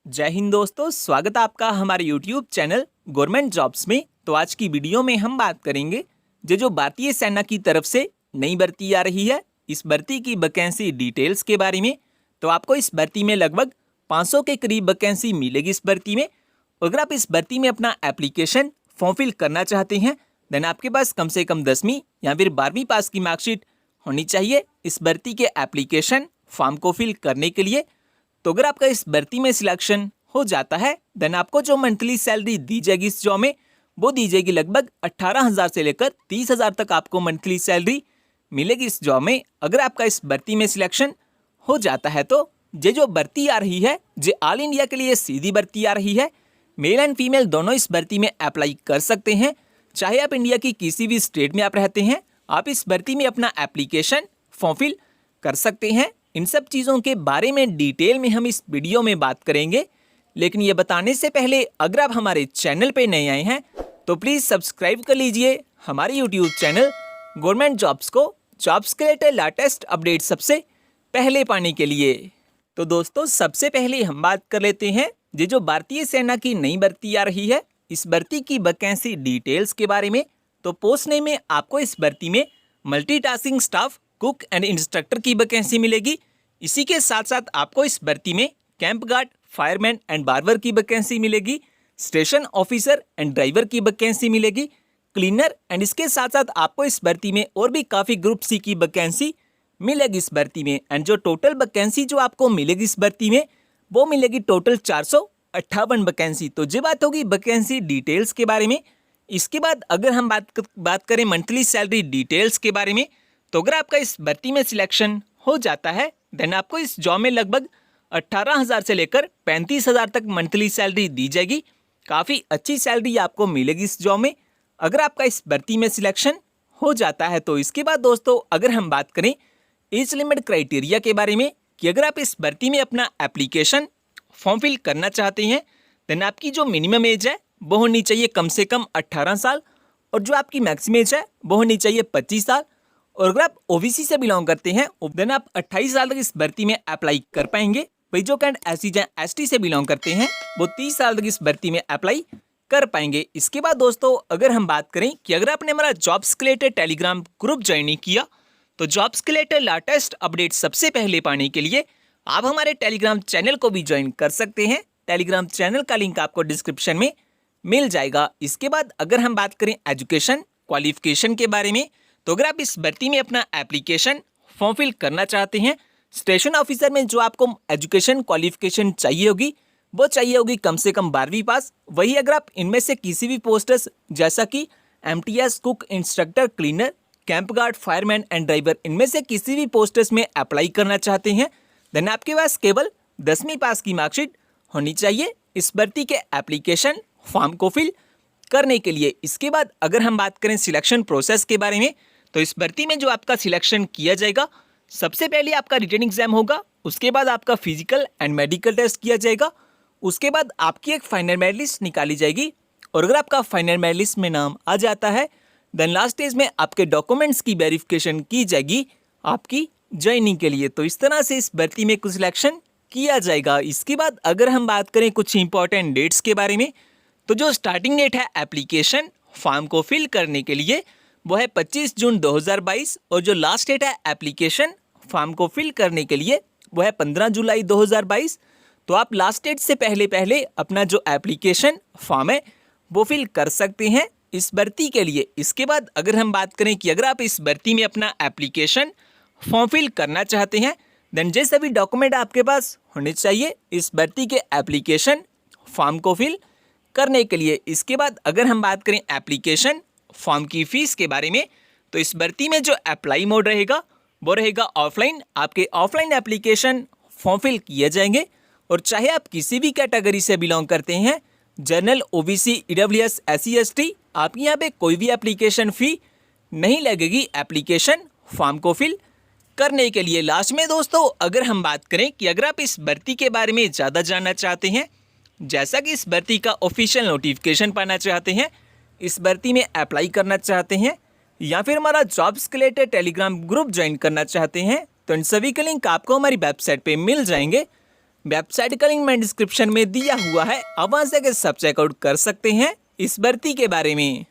जय हिंद दोस्तों, स्वागत है आपका हमारे यूट्यूब चैनल गवर्नमेंट जॉब्स में। तो आज की वीडियो में हम बात करेंगे जो भारतीय सेना की तरफ से नई भर्ती आ रही है, इस भर्ती की वैकेंसी डिटेल्स के बारे में। तो आपको इस भर्ती में लगभग 500 के करीब वैकेंसी मिलेगी इस भर्ती में। अगर आप इस भर्ती में अपना एप्लीकेशन फॉर्म फिल करना चाहते हैं देन आपके पास कम से कम 10वीं या फिर 12वीं पास की मार्कशीट होनी चाहिए इस भर्ती के एप्लीकेशन फॉर्म को फिल करने के लिए। तो अगर आपका इस भर्ती में सिलेक्शन हो जाता है देन आपको जो मंथली सैलरी दी जाएगी इस जॉब में वो दी जाएगी लगभग 18,000 से लेकर 30,000 तक आपको मंथली सैलरी मिलेगी इस जॉब में। अगर आपका इस भर्ती में सिलेक्शन हो जाता है तो ये जो भर्ती आ रही है ये ऑल इंडिया के लिए सीधी भर्ती आ रही है। मेल एंड फीमेल दोनों इस भर्ती में अप्लाई कर सकते हैं। चाहे आप इंडिया की किसी भी स्टेट में आप रहते हैं, आप इस भर्ती में अपना एप्लीकेशन फॉर्म फिल कर सकते हैं। इन सब चीज़ों के बारे में डिटेल में हम इस वीडियो में बात करेंगे, लेकिन ये बताने से पहले अगर आप हमारे चैनल पे नए आए हैं तो प्लीज़ सब्सक्राइब कर लीजिए हमारे यूट्यूब चैनल गवर्नमेंट जॉब्स को, जॉब्स के रिलेटेड लेटेस्ट अपडेट सबसे पहले पाने के लिए। तो दोस्तों सबसे पहले हम बात कर लेते हैं ये जो भारतीय सेना की नई भर्ती आ रही है इस भर्ती की वैकेंसी डिटेल्स के बारे में। तो पोस्ट नेम में आपको इस भर्ती में multitasking staff cook and instructor की वैकेंसी मिलेगी। इसी के साथ साथ आपको इस भर्ती में camp guard, fireman and barber की वैकेंसी मिलेगी। स्टेशन ऑफिसर एंड ड्राइवर की वैकेंसी मिलेगी। क्लीनर एंड इसके साथ साथ आपको इस भर्ती में और भी काफ़ी ग्रुप सी की वैकेंसी मिलेगी इस भर्ती में। एंड जो टोटल वैकेंसी जो आपको मिलेगी इस भर्ती में वो मिलेगी टोटल 458 वैकेंसी। तो ये बात होगी वैकेंसी डिटेल्स के बारे में। इसके बाद अगर हम बात करें मंथली सैलरी डिटेल्स के बारे में, तो अगर आपका इस भर्ती में सिलेक्शन हो जाता है देन आपको इस जॉब में लगभग 18,000 से लेकर 35,000 तक मंथली सैलरी दी जाएगी। काफ़ी अच्छी सैलरी आपको मिलेगी इस जॉब में अगर आपका इस भर्ती में सिलेक्शन हो जाता है। तो इसके बाद दोस्तों अगर हम बात करें एज लिमिट क्राइटेरिया के बारे में कि अगर आप इस भर्ती में अपना एप्लीकेशन फॉर्म फिल करना चाहते हैं देन आपकी जो मिनिमम एज है वो होनी चाहिए कम से कम 18 साल और जो आपकी मैक्सिमम एज है वो होनी चाहिए 25 साल। और अगर आप ओबीसी से बिलोंग करते हैं देन आप 28 साल तक इस भर्ती में अप्लाई कर पाएंगे। वही जो कैंड एसटी से बिलोंग करते हैं वो 30 साल तक इस भर्ती में अप्लाई कर पाएंगे। इसके बाद दोस्तों अगर हम बात करें कि अगर आपने हमारा जॉब्स के रिलेटेड टेलीग्राम ग्रुप ज्वाइन नहीं किया तो जॉब्स के रिलेटेड लेटेस्ट अपडेट सबसे पहले पाने के लिए आप हमारे टेलीग्राम चैनल को भी ज्वाइन कर सकते हैं। टेलीग्राम चैनल का लिंक आपको डिस्क्रिप्शन में मिल जाएगा। इसके बाद अगर हम बात करें एजुकेशन क्वालिफिकेशन के बारे में, तो अगर आप इस भर्ती में अपना एप्लीकेशन फॉर्म फिल करना चाहते हैं स्टेशन ऑफिसर में जो आपको एजुकेशन क्वालिफिकेशन चाहिए होगी वो चाहिए होगी कम से कम 12वीं पास। वही अगर आप इनमें से किसी भी पोस्टर्स जैसा कि MTS, cook, instructor, cleaner, camp guard, fireman and driver इनमें से किसी भी पोस्टर्स में अप्लाई करना चाहते हैं देन आपके पास केवल 10वीं पास की मार्कशीट होनी चाहिए इस भर्ती के एप्लीकेशन फॉर्म को फिल करने के लिए। इसके बाद अगर हम बात करें सिलेक्शन प्रोसेस के बारे में, तो इस भर्ती में जो आपका सिलेक्शन किया जाएगा सबसे पहले आपका रिटन एग्जाम होगा, उसके बाद आपका फिजिकल एंड मेडिकल टेस्ट किया जाएगा, उसके बाद आपकी एक फाइनल मेरिट लिस्ट निकाली जाएगी और अगर आपका फाइनल मेरिट लिस्ट में नाम आ जाता है देन लास्ट स्टेज में आपके डॉक्यूमेंट्स की वेरिफिकेशन की जाएगी आपकी ज्वाइनिंग के लिए। तो इस तरह से इस भर्ती में कुछ सिलेक्शन किया जाएगा। इसके बाद अगर हम बात करें कुछ इंपॉर्टेंट डेट्स के बारे में, तो जो स्टार्टिंग डेट है एप्लीकेशन फॉर्म को फिल करने के लिए वो है 25 जून 2022 और जो लास्ट डेट है एप्लीकेशन फॉर्म को फिल करने के लिए वो है 15 जुलाई 2022। तो आप लास्ट डेट से पहले पहले अपना जो एप्लीकेशन फॉर्म है वो फिल कर सकते हैं इस भर्ती के लिए। इसके बाद अगर हम बात करें कि अगर आप इस भर्ती में अपना एप्लीकेशन फॉर्म फिल करना चाहते हैं देन जे सभी डॉक्यूमेंट आपके पास होने चाहिए इस भर्ती के एप्लीकेशन फॉर्म को फिल करने के लिए। इसके बाद अगर हम बात करें एप्लीकेशन फॉर्म की फ़ीस के बारे में, तो इस भर्ती में जो अप्लाई मोड रहेगा वो रहेगा ऑफलाइन। आपके ऑफलाइन एप्लीकेशन फॉर्म फिल किए जाएंगे और चाहे आप किसी भी कैटेगरी से बिलोंग करते हैं, general, OBC, EWS, SC, ST, आपकी यहाँ पे कोई भी एप्लीकेशन फ़ी नहीं लगेगी एप्लीकेशन फॉर्म को फिल करने के लिए। लास्ट में दोस्तों अगर हम बात करें कि अगर आप इस भर्ती के बारे में ज़्यादा जानना चाहते हैं, जैसा कि इस भर्ती का ऑफिशियल नोटिफिकेशन पाना चाहते हैं, इस भर्ती में अप्लाई करना चाहते हैं या फिर हमारा जॉब्स के रिलेटेड टेलीग्राम ग्रुप ज्वाइन करना चाहते हैं, तो इन सभी के लिंक आपको हमारी वेबसाइट पे मिल जाएंगे। वेबसाइट का लिंक मैं डिस्क्रिप्शन में दिया हुआ है, आप वहां से सब चेकआउट कर सकते हैं इस भर्ती के बारे में।